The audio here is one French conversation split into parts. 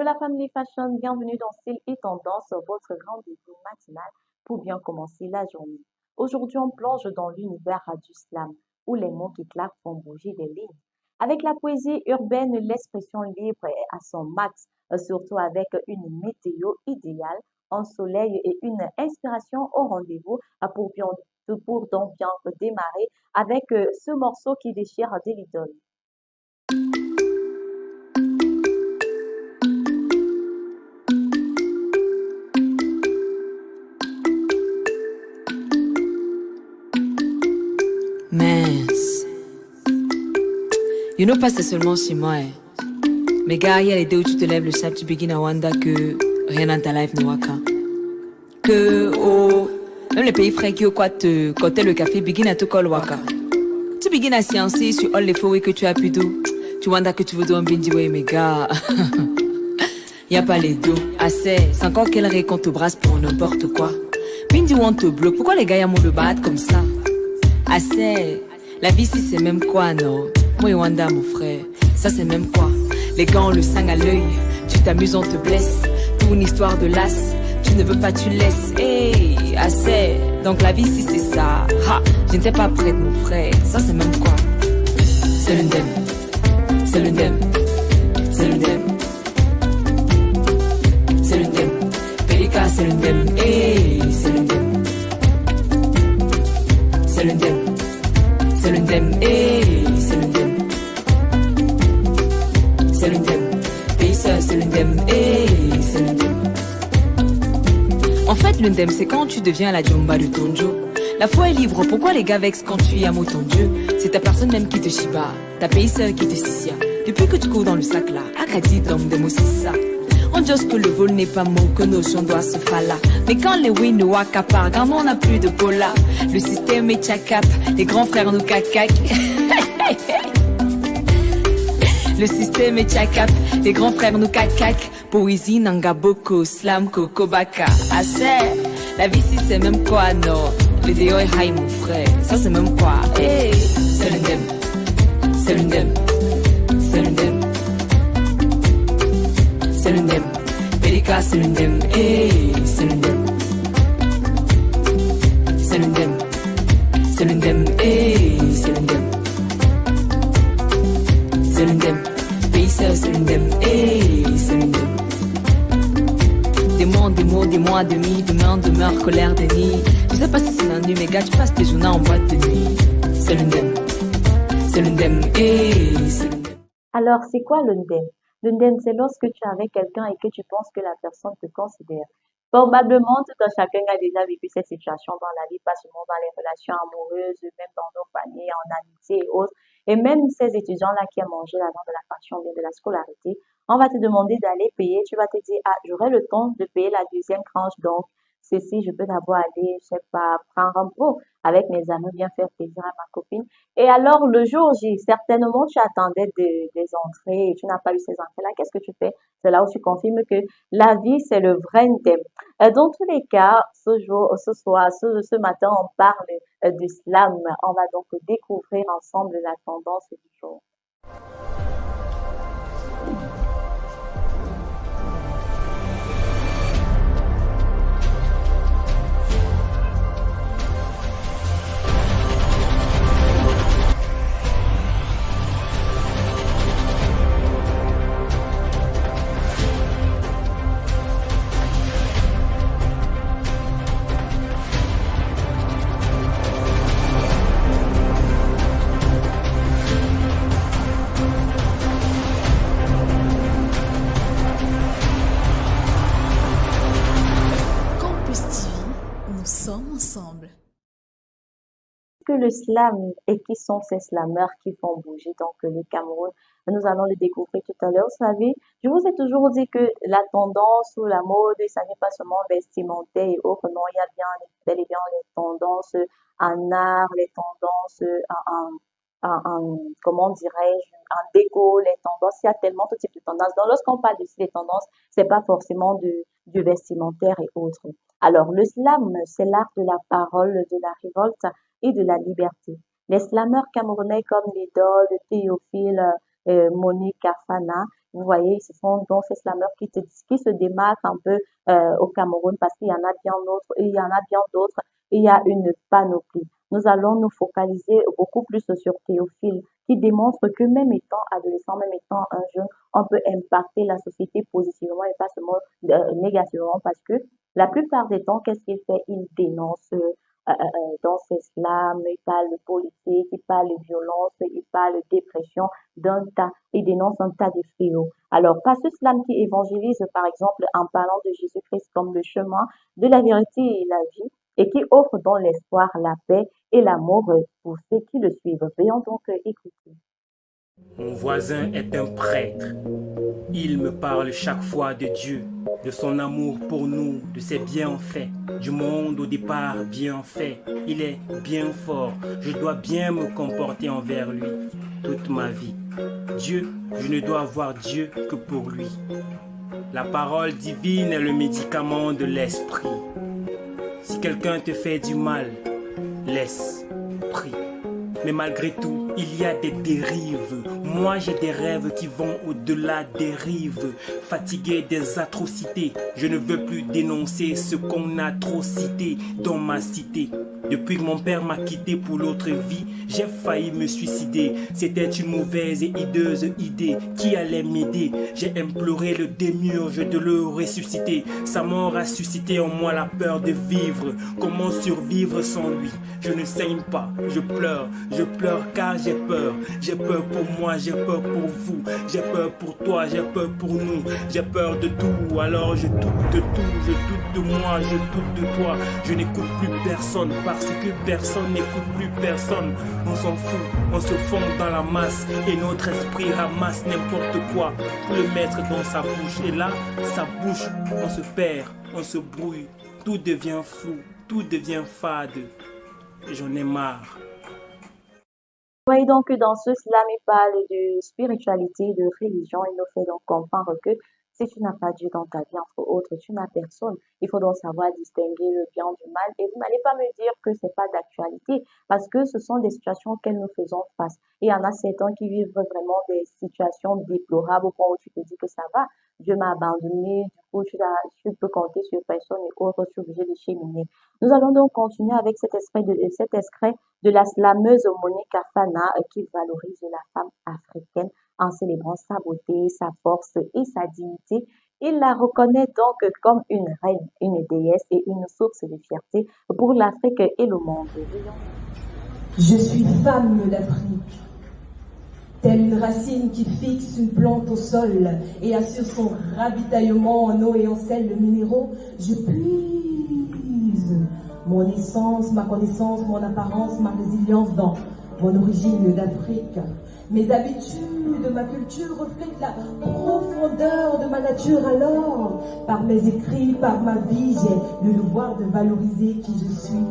la Family Fashion, bienvenue dans Style et Tendance, votre rendez-vous matinal pour bien commencer la journée. Aujourd'hui, on plonge dans l'univers du slam, où les mots qui claquent font bouger des lignes. Avec la poésie urbaine, l'expression libre est à son max, surtout avec une météo idéale, un soleil et une inspiration au rendez-vous pour donc bien démarrer avec ce morceau qui déchire des lidons. Mince. You know pas c'est seulement chez moi. Mais gars, il y a les deux où tu te lèves le chap, tu begins à wonder que rien dans ta life ne waka. Que oh, même les pays frais qui au quoi te côté le café begin à te call waka. Tu begins à sciencer sur all les faux que tu as pu d'eau. Tu wonder que tu veux dans un bindi way, mais gars. Y a pas les deux, assez. C'est encore quelle raison qu'on te brasse pour n'importe quoi. Bindi want te bloque, pourquoi les gars y'a mon le battre comme ça? Assez. La vie ici c'est même quoi, non? Moi et Wanda mon frère, ça c'est même quoi? Les gars ont le sang à l'œil, tu t'amuses on te blesse. Pour une histoire de las, tu ne veux pas tu laisses. Hey, assez. Donc la vie ici c'est ça. Ha, je n'étais pas prête mon frère, ça c'est même quoi? C'est l'undem, c'est l'undem, c'est l'undem, c'est l'undem. Pelika c'est l'undem, hey, c'est l'undem. C'est l'undem, c'est l'undem, hey, c'est l'undem. C'est l'undem, pays ça, c'est l'undem, hey, c'est l'undem. En fait, l'undem, c'est quand tu deviens la jumba de ton Joe. La foi est libre, pourquoi les gars vexent quand tu y amo ton Dieu? C'est ta personne même qui te chiba, ta pays seul qui te sissia. Depuis que tu cours dans le sac là, Akadi donc de ça. On dit que le vol n'est pas mot, que nos champs doivent se faire là. Mais quand les win nous accaparent, quand on n'a plus de pola, le système est tchakap, les grands frères nous cacac. Le système est tchakap, les grands frères nous cacac. Poésie, nangaboko, slam, kokobaka. Assez, la vie ici c'est même quoi, non? Le déo est high, mon frère, ça c'est même quoi? Hey, c'est l'undem, c'est l'undem, c'est l'undem. C'est l'undem, Pelika c'est l'undem, hey, c'est l'undem. C'est l'undem, c'est l'undem, hey, c'est l'undem. C'est l'undem, pays seul c'est l'undem, hey, c'est l'undem. Des mois, demi, demain, demeure, colère, déni. Je sais pas si c'est la nuit, mais gars, tu passes tes journées en boîte de nuit. C'est l'undem, hey, c'est l'undem. Alors, c'est quoi l'undem? L'undem, c'est lorsque tu es avec quelqu'un et que tu penses que la personne te considère. Probablement, tout un chacun a déjà vécu cette situation dans la vie, pas seulement dans les relations amoureuses, même dans nos familles, en amitié et autres. Et même ces étudiants-là qui ont mangé l'argent de la passion, bien de la scolarité, on va te demander d'aller payer. Tu vas te dire, ah, j'aurai le temps de payer la deuxième tranche, donc ceci, je peux d'abord aller, je sais pas, prendre un pot avec mes amis, bien faire plaisir à ma copine. Et alors, le jour J, certainement, tu attendais des entrées et tu n'as pas eu ces entrées-là. Qu'est-ce que tu fais? C'est là où tu confirmes que la vie, c'est le vrai thème. Dans tous les cas, ce jour, ce soir, ce matin, on parle du slam. On va donc découvrir ensemble la tendance du jour. Campus TV, nous sommes ensemble. Que le slam et qui sont ces slammers qui font bouger donc le Cameroun. Nous allons le découvrir tout à l'heure. Vous savez, je vous ai toujours dit que la tendance ou la mode, ça n'est pas seulement vestimentaire et autres. Non, il y a bien, bel et bien les tendances en art, les tendances comment dirais-je, en déco, les tendances. Il y a tellement de types de tendances. Donc, lorsqu'on parle de ces tendances, c'est pas forcément du vestimentaire et autres. Alors, le slam, c'est l'art de la parole, de la révolte et de la liberté. Les slameurs camerounais comme l'idole Théophile, Monique Afana Vous voyez, ce sont donc ces slameurs qui se démarquent un peu au Cameroun parce qu'il y en a bien d'autres, il y en a bien d'autres, il y a une panoplie. Nous allons nous focaliser beaucoup plus sur Théophile, qui démontre que même étant adolescent, même étant un jeune, on peut impacter la société positivement et pas seulement négativement parce que la plupart des temps, qu'est-ce qu'il fait? Il dénonce dans ses slams, il parle de politique, il parle de violence, il parle de dépression, il dénonce un tas de fléaux. Alors, pas ce slam qui évangélise, par exemple, en parlant de Jésus-Christ comme le chemin de la vérité et la vie, et qui offre dans l'espoir, la paix et l'amour pour ceux qui le suivent. Veuillons donc écouter. Mon voisin est un prêtre. Il me parle chaque fois de Dieu, de son amour pour nous, de ses bienfaits, du monde au départ bien fait. Il est bien fort. Je dois bien me comporter envers lui toute ma vie. Dieu, je ne dois voir Dieu que pour lui. La parole divine est le médicament de l'esprit. Si quelqu'un te fait du mal, laisse, prie. Mais malgré tout, il y a des dérives. Moi, j'ai des rêves qui vont au-delà des rives. Fatigué des atrocités, je ne veux plus dénoncer ce qu'on a trop cité dans ma cité. Depuis que mon père m'a quitté pour l'autre vie, j'ai failli me suicider. C'était une mauvaise et hideuse idée qui allait m'aider. J'ai imploré le démiurge de le ressusciter. Sa mort a suscité en moi la peur de vivre. Comment survivre sans lui? Je ne saigne pas, je pleure car j'ai peur. J'ai peur pour moi, j'ai peur pour vous. J'ai peur pour toi, j'ai peur pour nous. J'ai peur de tout, alors je doute de tout. Je doute de moi, je doute de toi. Je n'écoute plus personne parce que personne n'écoute plus personne. On s'en fout, on se fond dans la masse et notre esprit ramasse n'importe quoi pour le mettre dans sa bouche. Et là, sa bouche, on se perd, on se brouille. Tout devient flou, tout devient fade. J'en ai marre. Vous voyez donc que dans ce slam, il parle de spiritualité, de religion. Il nous fait donc comprendre que si tu n'as pas Dieu dans ta vie, entre autres, tu n'as personne. Il faut donc savoir distinguer le bien du mal. Et vous n'allez pas me dire que c'est pas d'actualité, parce que ce sont des situations auxquelles nous faisons face. Et il y en a certains qui vivent vraiment des situations déplorables au point où tu te dis que ça va. Dieu m'a abandonné, du coup, tu peux compter sur personne et autres, tu es obligé de cheminer. Nous allons donc continuer avec cet extrait de la slameuse Monique Afana qui valorise la femme africaine en célébrant sa beauté, sa force et sa dignité. Il la reconnaît donc comme une reine, une déesse et une source de fierté pour l'Afrique et le monde. Je suis femme d'Afrique, telle une racine qui fixe une plante au sol et assure son ravitaillement en eau et en sel minéraux. Je puise mon essence, ma connaissance, mon apparence, ma résilience dans mon origine d'Afrique. Mes habitudes, ma culture reflètent la profondeur de ma nature. Alors, par mes écrits, par ma vie, j'ai le devoir de valoriser qui je suis.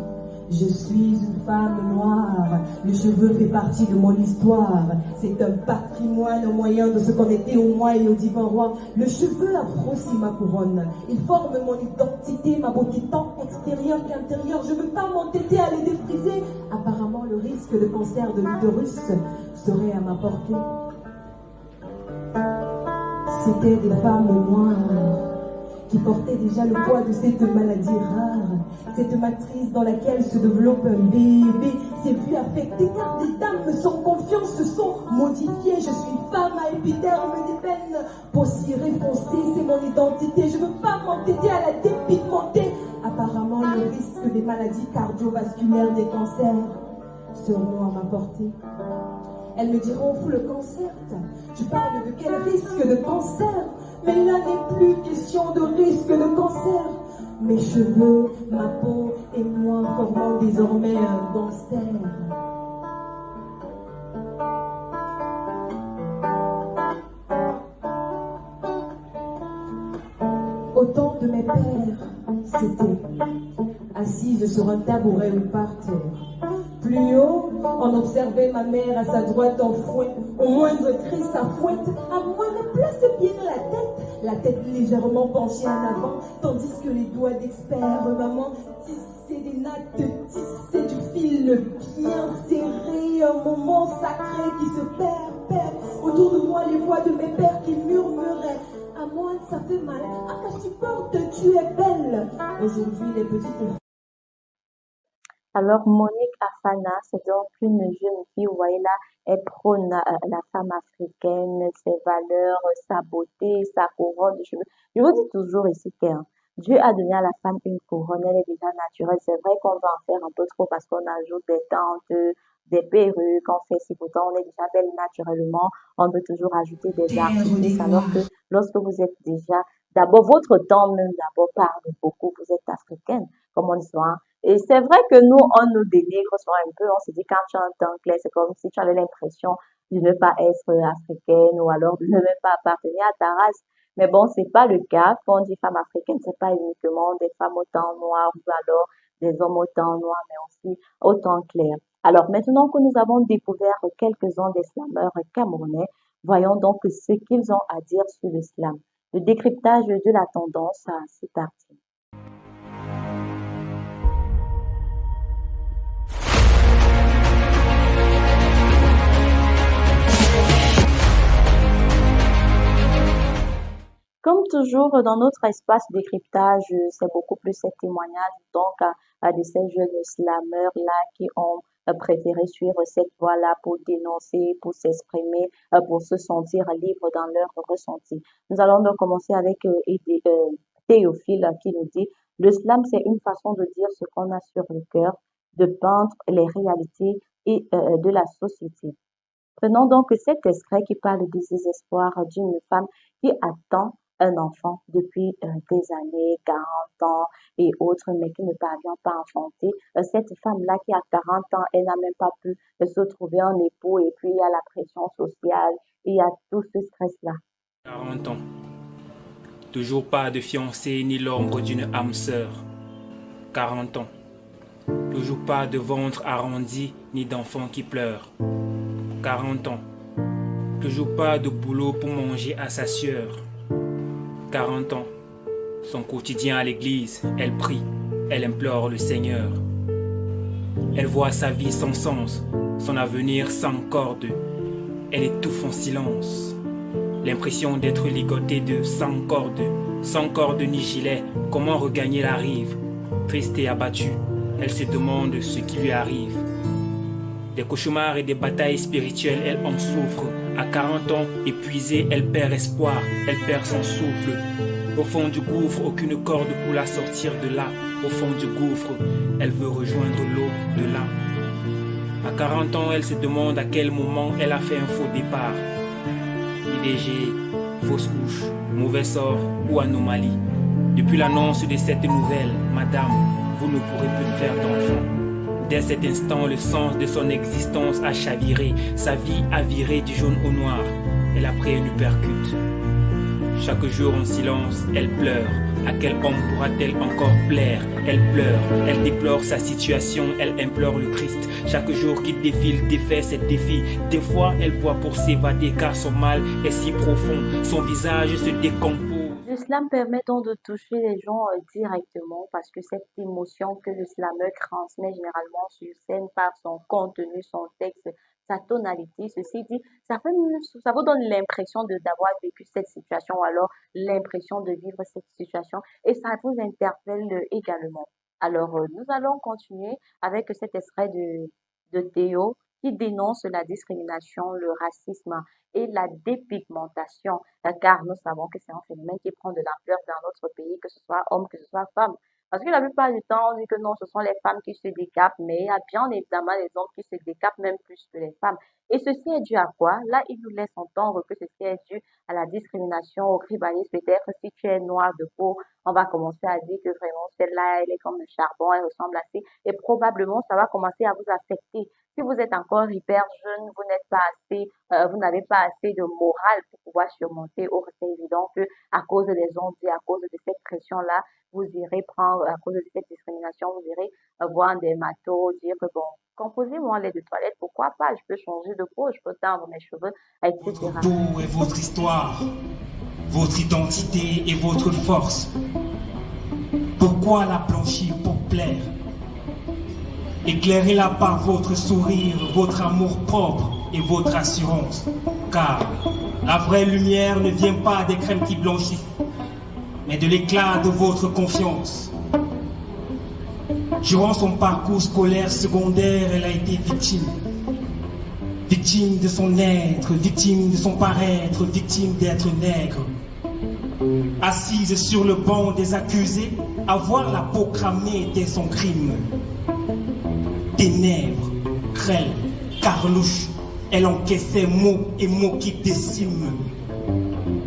Je suis une femme noire, le cheveu fait partie de mon histoire. C'est un patrimoine, un moyen de se connecter au moi et au divin roi. Le cheveu affranchit ma couronne, il forme mon identité, ma beauté tant extérieure qu'intérieure. Je ne veux pas m'entêter à les défriser. Apparemment, le risque de cancer de l'utérus serait à ma portée. C'était des femmes noires qui portait déjà le poids de cette maladie rare, cette matrice dans laquelle se développe un bébé, s'est vu affecté car des dames sans confiance se sont modifiées. Je suis femme à épiderme d'ébène, peau cirée foncée, c'est mon identité. Je ne veux pas m'entêter à la dépigmenter. Apparemment, le risque des maladies cardiovasculaires, des cancers seront à ma portée. Elles me diront, fous le cancer. Tu parles de quel risque de cancer? Mais là n'est plus question de risque de cancer. Mes cheveux, ma peau et moi formons désormais un gangster. Autant de mes pères, c'était assise sur un tabouret ou par terre. Plus haut, on observait ma mère à sa droite en fouet. Au moindre cri, sa fouette. À moindre place, bien la tête légèrement penchée en avant, tandis que les doigts d'expert, maman, tissaient des nattes, tissaient du fil bien serré. Un moment sacré qui se perd. Au Autour de moi, les voix de mes pères qui murmuraient. À moi, ça fait mal. À ta supporte, tu es belle. Aujourd'hui, les petites. Alors, Monique Afana, c'est donc une jeune fille, vous voyez là, elle prône la femme africaine, ses valeurs, sa beauté, sa couronne de cheveux. Je vous dis toujours ici que Dieu a donné à la femme une couronne, elle est déjà naturelle. C'est vrai qu'on va en faire un peu trop parce qu'on ajoute des tentes, des perruques, on fait si pourtant on est déjà belle naturellement, on peut toujours ajouter des artifices alors que lorsque vous êtes déjà, d'abord votre temps même d'abord parle beaucoup, vous êtes africaine, comme on dit souvent. Et c'est vrai que nous, on nous dénigre souvent un peu, on se dit quand tu as un teint clair, c'est comme si tu avais l'impression de ne pas être africaine ou alors de ne même pas appartenir à ta race. Mais bon, c'est pas le cas. Quand on dit femme africaine, c'est pas uniquement des femmes au teint noir ou alors des hommes au teint noir, mais aussi au teint clair. Alors maintenant que nous avons découvert quelques-uns des slameurs camerounais, voyons donc ce qu'ils ont à dire sur le slam. Le décryptage de la tendance, c'est parti. Comme toujours dans notre espace de décryptage, c'est beaucoup plus ces témoignages donc de ces jeunes slameurs-là qui ont préféré suivre cette voie-là pour dénoncer, pour s'exprimer, pour se sentir libre dans leur ressenti. Nous allons donc commencer avec Théophile qui nous dit, le slam, c'est une façon de dire ce qu'on a sur le cœur, de peindre les réalités et de la société. Prenons donc cet extrait qui parle du désespoir d'une femme qui attend un enfant depuis des années, 40 ans et autres, mais qui ne parvient pas à enfanter. Cette femme-là qui a 40 ans, elle n'a même pas pu se trouver un époux et puis il y a la pression sociale, il y a tout ce stress-là. 40 ans. Toujours pas de fiancé ni l'ombre d'une âme sœur. 40 ans. Toujours pas de ventre arrondi ni d'enfant qui pleure. 40 ans. Toujours pas de boulot pour manger à sa sueur. 40 ans. Son quotidien à l'église, elle prie, elle implore le Seigneur. Elle voit sa vie sans sens, son avenir sans corde. Elle étouffe en silence. L'impression d'être ligotée de sans corde ni gilet. Comment regagner la rive? Triste et abattue, elle se demande ce qui lui arrive. Des cauchemars et des batailles spirituelles, elle en souffre. À 40 ans, épuisée, elle perd espoir, elle perd son souffle. Au fond du gouffre, aucune corde pour la sortir de là. Au fond du gouffre, elle veut rejoindre l'eau de là. À 40 ans, elle se demande à quel moment elle a fait un faux départ. IVG, fausse couche, mauvais sort ou anomalie. Depuis l'annonce de cette nouvelle, madame, vous ne pourrez plus faire d'enfant. Dès cet instant, le sens de son existence a chaviré. Sa vie a viré du jaune au noir. Elle a pris une uppercut. Chaque jour en silence, elle pleure. À quel homme pourra-t-elle encore plaire? Elle pleure, elle déplore sa situation, elle implore le Christ. Chaque jour qui défile défait ses défis. Des fois, elle boit pour s'évader car son mal est si profond. Son visage se décompose. Le slam permet donc de toucher les gens directement parce que cette émotion que le slameur transmet généralement sur scène par son contenu, son texte, sa tonalité, ceci dit, ça vous donne l'impression d'avoir vécu cette situation ou alors l'impression de vivre cette situation et ça vous interpelle également. Alors, nous allons continuer avec cet extrait de Théo qui dénonce la discrimination, le racisme et la dépigmentation, car nous savons que c'est un phénomène qui prend de l'ampleur dans notre pays, que ce soit homme, que ce soit femme. Parce que la plupart du temps, on dit que non, ce sont les femmes qui se décapent, mais il y a bien évidemment les hommes qui se décapent même plus que les femmes. Et ceci est dû à quoi? Là, il nous laisse entendre que ceci est dû à la discrimination, au tribalisme. Peut-être si tu es noir de peau, on va commencer à dire que vraiment celle-là, elle est comme le charbon, elle ressemble à ci. Et probablement, ça va commencer à vous affecter. Si vous êtes encore hyper jeune, vous n'êtes pas assez, vous n'avez pas assez de morale pour pouvoir surmonter. Or, c'est évident que à cause des ondes et à cause de cette pression-là, vous irez prendre, à cause de cette discrimination, vous irez voir des matos, dire que bon, composez-moi lait de toilette, pourquoi pas, je peux changer de peau, je peux teindre mes cheveux, etc. Votre peau est votre histoire, votre identité et votre force. Pourquoi la blanchir pour plaire? Éclairez-la par votre sourire, votre amour propre. et votre assurance. Car la vraie lumière ne vient pas des crèmes qui blanchissent, mais de l'éclat de votre confiance. Durant son parcours scolaire secondaire, elle a été victime. Victime de son être, victime de son paraître, victime d'être nègre. Assise sur le banc des accusés, avoir la peau cramée était son crime. Ténèbres, grêle, carlouche, elle encaissait mots et mots qui déciment.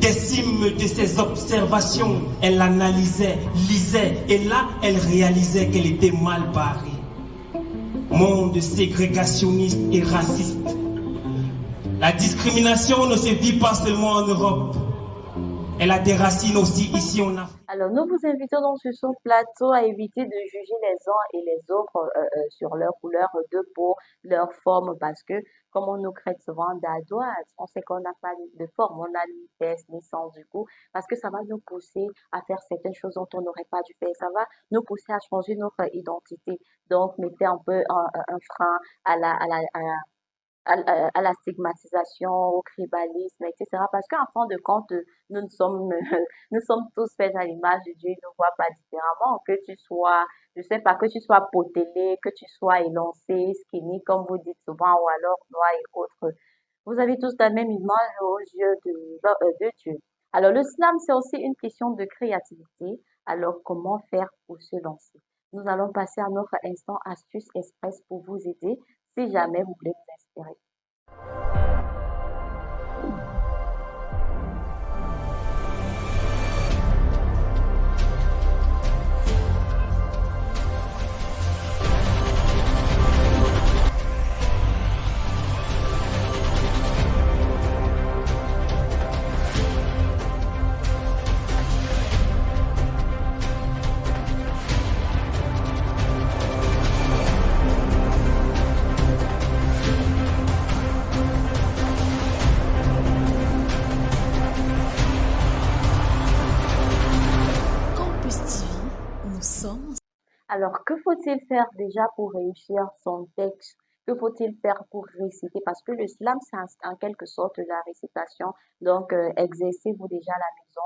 Décime de ses observations, elle analysait, lisait, et là, elle réalisait qu'elle était mal barrée. Monde ségrégationniste et raciste. La discrimination ne se vit pas seulement en Europe. Elle a des racines aussi ici en Afrique. Alors, nous vous invitons donc sur ce plateau à éviter de juger les uns et les autres sur leur couleur de peau, leur forme, parce que, comme on nous crée souvent d'ardoise, on sait qu'on n'a pas de forme, on a une test naissance du coup, parce que ça va nous pousser à faire certaines choses dont on n'aurait pas dû faire, ça va nous pousser à changer notre identité. Donc, mettez un peu un frein à la stigmatisation, au tribalisme, etc. Parce qu'en fin de compte, nous sommes, nous sommes tous faits à l'image de Dieu, il ne nous voit pas différemment. Que tu sois, je sais pas, que tu sois potelé, que tu sois élancé, skinny, comme vous dites souvent, ou alors noir et autres. Vous avez tous la même image aux yeux de Dieu. Alors, le slam, c'est aussi une question de créativité. Alors, comment faire pour se lancer? Nous allons passer à notre instant astuce express pour vous aider si jamais vous voulez vous inspirer. Campus TV, nous sommes Alors, que faut-il faire déjà pour réussir son texte? Que faut-il faire pour réciter? Parce que le slam, c'est en quelque sorte la récitation. Donc, exercez-vous déjà à la maison,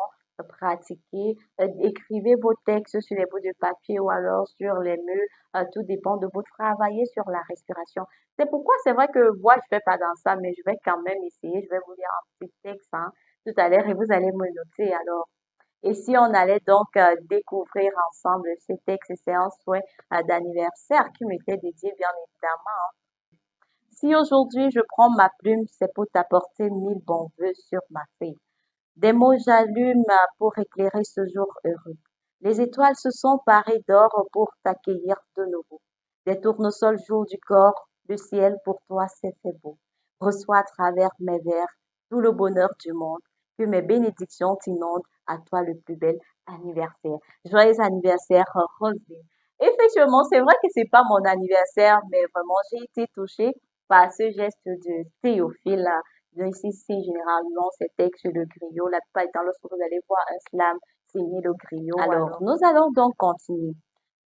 pratiquez, écrivez vos textes sur les bouts de papier ou alors sur les murs. Tout dépend de vous. Travaillez sur la respiration. C'est pourquoi c'est vrai que moi, je fais pas dans ça, mais je vais quand même essayer. Je vais vous lire un petit texte, hein, tout à l'heure et vous allez me noter. Alors, et si on allait donc découvrir ensemble ce texte, c'est un souhait d'anniversaire qui m'était dédié, bien évidemment. Si aujourd'hui je prends ma plume, c'est pour t'apporter 1000 bons vœux sur ma feuille. Des mots j'allume pour éclairer ce jour heureux. Les étoiles se sont parées d'or pour t'accueillir de nouveau. Des tournesols jouent du corps, le ciel pour toi c'est fait beau. Reçois à travers mes vers tout le bonheur du monde, que mes bénédictions t'inondent, à toi le plus bel anniversaire. Joyeux anniversaire, Roselyne. Effectivement, c'est vrai que c'est pas mon anniversaire, mais vraiment j'ai été touchée par ce geste de Théophile. Donc, ici, généralement, c'est texte le griot. La plupart du temps, lorsque vous allez voir un slam signé le griot. Alors, nous allons donc continuer.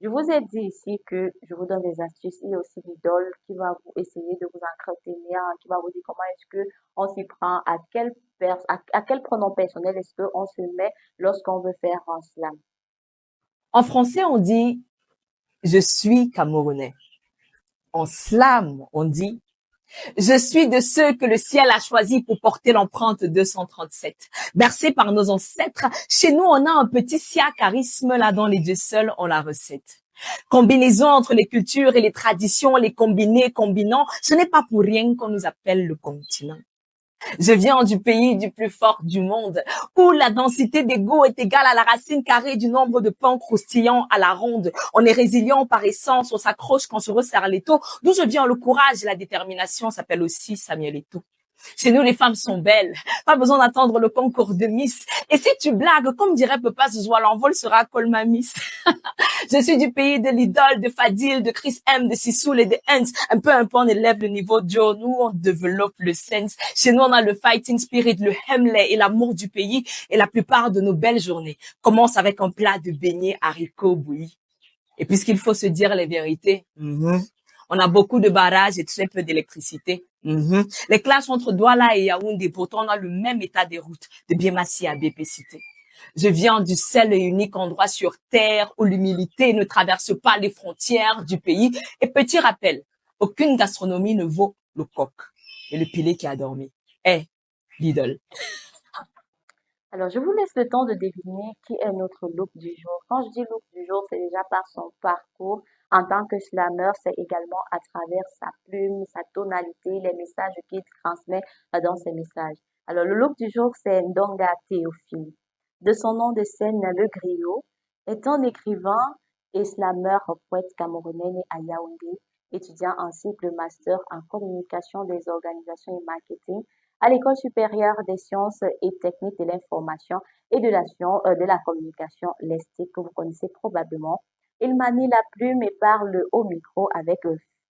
Je vous ai dit ici que je vous donne des astuces. Il y a aussi l'idole qui va vous essayer de vous entretenir, qui va vous dire comment est-ce que on s'y prend, à quel pronom personnel est-ce qu'on se met lorsqu'on veut faire un slam. En français, on dit je suis Camerounais. En slam, on dit je suis de ceux que le ciel a choisi pour porter l'empreinte 237. Bercé par nos ancêtres, chez nous, on a un petit charisme là dont les dieux seuls ont la recette. Combinaison entre les cultures et les traditions, les combinés, combinant, ce n'est pas pour rien qu'on nous appelle le continent. Je viens du pays du plus fort du monde, où la densité des goûts est égale à la racine carrée du nombre de pains croustillants à la ronde. On est résilient par essence, on s'accroche quand on se resserre l'étau. D'où je viens, le courage et la détermination s'appellent aussi Samuel Eto'o. Chez nous, les femmes sont belles. Pas besoin d'attendre le concours de Miss. Et si tu blagues, comme dirait Papa Zouzoua, l'envol sera Colmamis. Je suis du pays de l'idole, de Fadil, de Chris M, de Sissoul et de Hens. Un peu on élève le niveau de Joe. Nous, on développe le sense. Chez nous, on a le fighting spirit, le hemley et l'amour du pays. Et la plupart de nos belles journées commencent avec un plat de beignets haricots bouillis. Et puisqu'il faut se dire les vérités, on a beaucoup de barrages et très peu d'électricité. Les clashs entre Douala et Yaoundé, pourtant on a le même état des routes, de Biémassi à BP Cité. Je viens du seul et unique endroit sur terre où l'humilité ne traverse pas les frontières du pays. Et petit rappel, aucune gastronomie ne vaut le coq et le pilet qui a dormi. Lidl. Alors, je vous laisse le temps de deviner qui est notre look du jour. Quand je dis look du jour, c'est déjà par son parcours. En tant que slammer, c'est également à travers sa plume, sa tonalité, les messages qu'il transmet dans ses messages. Alors, le look du jour, c'est Ndonga Théophile. De son nom de scène, Le Griot, est un écrivain et slammer poète camerounais né à Yaoundé, étudiant en cycle master en communication des organisations et marketing à l'École supérieure des sciences et techniques de l'information et de la communication, l'ESTIC, que vous connaissez probablement. Il manie la plume et parle au micro avec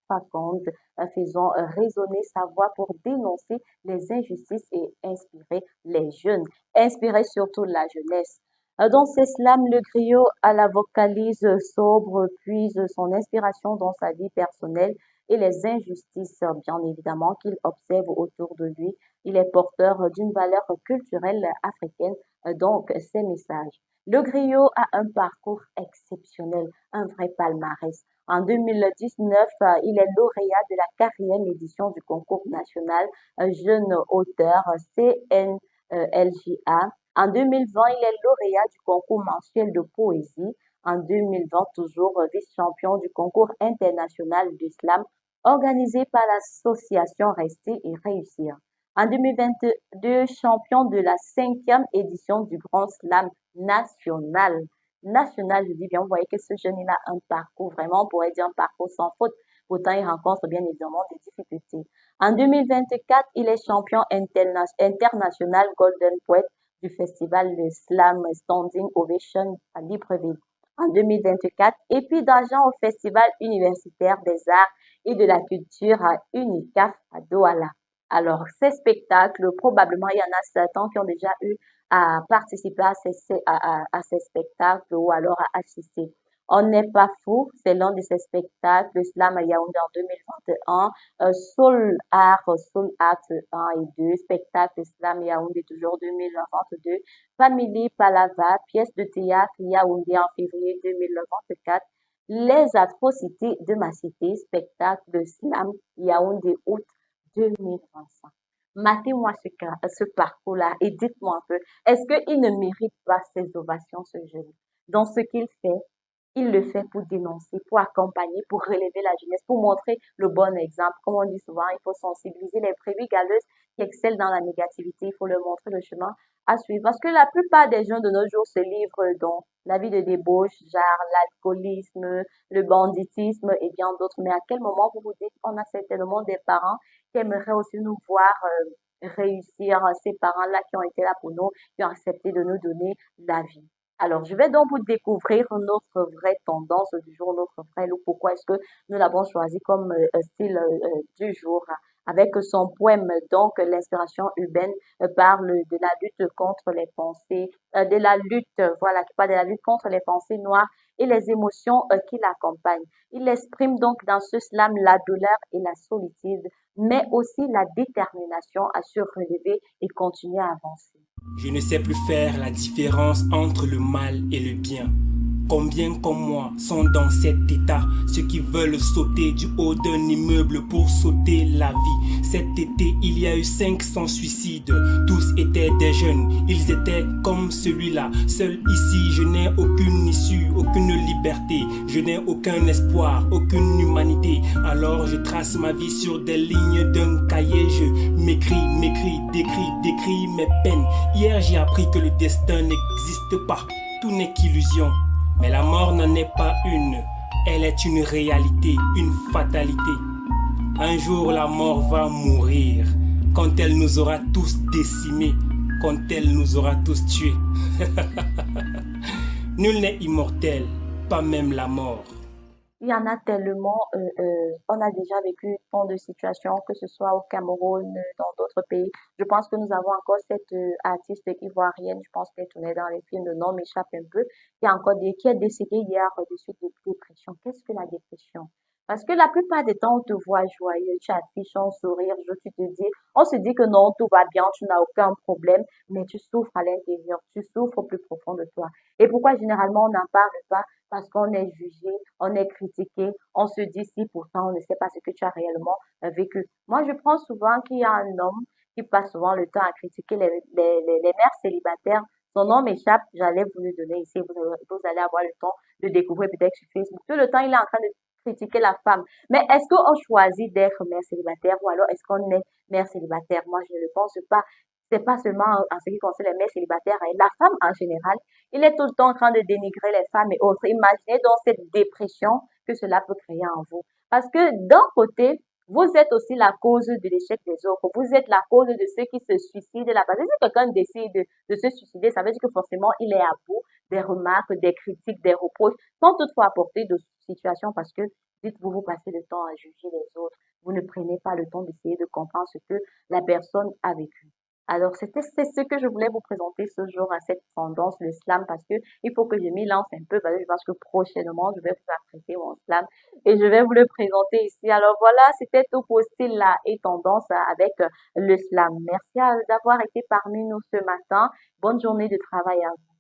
faconde, faisant résonner sa voix pour dénoncer les injustices et inspirer les jeunes, inspirer surtout la jeunesse. Dans ses slams, le griot à la vocalise sobre puise son inspiration dans sa vie personnelle et les injustices, bien évidemment, qu'il observe autour de lui. Il est porteur d'une valeur culturelle africaine, donc ses messages. Le griot a un parcours exceptionnel, un vrai palmarès. En 2019, il est lauréat de la 4e édition du concours national Jeune Auteur CNLJA. En 2020, il est lauréat du concours mensuel de poésie. En 2020, toujours vice-champion du concours international du slam organisé par l'association Rester et Réussir. En 2022, champion de la 5e édition du Grand Slam national. National, je dis bien, vous voyez que ce jeune, il a un parcours, vraiment, on pourrait dire un parcours sans faute. Pourtant, il rencontre bien évidemment des difficultés. En 2024, il est champion international Golden Poet du festival de Slam Standing Ovation à Libreville en 2024 et puis d'argent au Festival universitaire des arts et de la culture à UNICAF à Douala. Alors, ces spectacles, probablement, il y en a certains qui ont déjà eu à participer à ces spectacles ou alors à assister. On n'est pas fou, c'est l'un de ces spectacles, le Slam à Yaoundé en 2021, Soul Art 1 et 2, spectacle Slam Yaoundé toujours 2022, Family Palava, pièce de théâtre Yaoundé en février 2024, Les atrocités de ma cité, spectacle Slam Yaoundé août 2025. Matez-moi ce parcours-là et dites-moi un peu, est-ce qu'il ne mérite pas ces ovations, ce jeune? Dans ce qu'il fait, il le fait pour dénoncer, pour accompagner, pour relever la jeunesse, pour montrer le bon exemple. Comme on dit souvent, il faut sensibiliser les prévues galeuses qui excellent dans la négativité. Il faut leur montrer le chemin à suivre. Parce que la plupart des jeunes de nos jours se livrent dans la vie de débauche, genre l'alcoolisme, le banditisme et bien d'autres. Mais à quel moment vous vous dites, on a certainement des parents qui aimeraient aussi nous voir réussir, ces parents-là qui ont été là pour nous, qui ont accepté de nous donner la vie. Alors, je vais donc vous découvrir notre vraie tendance du jour, notre vrai look. Pourquoi est-ce que nous l'avons choisi comme style du jour? Avec son poème, donc, l'inspiration urbaine parle de la lutte contre les pensées, de la lutte, voilà, qui parle de la lutte contre les pensées noires et les émotions qui l'accompagnent. Il exprime donc dans ce slam la douleur et la solitude, mais aussi la détermination à se relever et continuer à avancer. Je ne sais plus faire la différence entre le mal et le bien. Combien comme moi sont dans cet état, ceux qui veulent sauter du haut d'un immeuble pour sauter la vie. Cet été, il y a eu 500 suicides, tous étaient des jeunes, ils étaient comme celui-là. Seul ici, je n'ai aucune issue, aucune liberté, je n'ai aucun espoir, aucune humanité. Alors je trace ma vie sur des lignes d'un cahier, je m'écris, décris mes peines. Hier, j'ai appris que le destin n'existe pas, tout n'est qu'illusion. Mais la mort n'en est pas une, elle est une réalité, une fatalité. Un jour la mort va mourir, quand elle nous aura tous décimés, quand elle nous aura tous tués. Nul n'est immortel, pas même la mort. Il y en a tellement, on a déjà vécu tant de situations, que ce soit au Cameroun, dans d'autres pays. Je pense que nous avons encore cette artiste ivoirienne, je pense qu'elle tournait dans les films, le nom m'échappe un peu, qui a encore qui est décédée hier de suite de dépression. Qu'est-ce que la dépression? Parce que la plupart des temps, on te voit joyeux, tu affiches un sourire, tu te dis, on se dit que non, tout va bien, tu n'as aucun problème, mais tu souffres à l'intérieur, tu souffres au plus profond de toi. Et pourquoi généralement on n'en parle pas? Parce qu'on est jugé, on est critiqué, on se dit si pourtant on ne sait pas ce que tu as réellement vécu. Moi, je prends souvent qu'il y a un homme qui passe souvent le temps à critiquer les mères célibataires. Son nom m'échappe, j'allais vous le donner ici, vous allez avoir le temps de découvrir peut-être sur Facebook. Tout le temps, il est en train de critiquer la femme. Mais est-ce qu'on choisit d'être mère célibataire ou alors est-ce qu'on est mère célibataire? Moi, je ne le pense pas. C'est pas seulement en ce qui concerne les mères célibataires, hein. La femme en général, il est tout le temps en train de dénigrer les femmes et autres. Imaginez donc cette dépression que cela peut créer en vous. Parce que d'un côté, vous êtes aussi la cause de l'échec des autres. Vous êtes la cause de ceux qui se suicident là. Parce que si quelqu'un décide de se suicider, ça veut dire que forcément, il est à bout des remarques, des critiques, des reproches, sans toutefois apporter de situation parce que dites-vous, vous passez le temps à juger les autres. Vous ne prenez pas le temps d'essayer de comprendre ce que la personne a vécu. Alors, c'est ce que je voulais vous présenter ce jour à cette tendance, le slam, parce que il faut que je m'y lance un peu, parce que je pense que prochainement, je vais vous apprêter mon slam et je vais vous le présenter ici. Alors voilà, c'était tout pour style là et tendance avec le slam. Merci d'avoir été parmi nous ce matin. Bonne journée de travail à vous.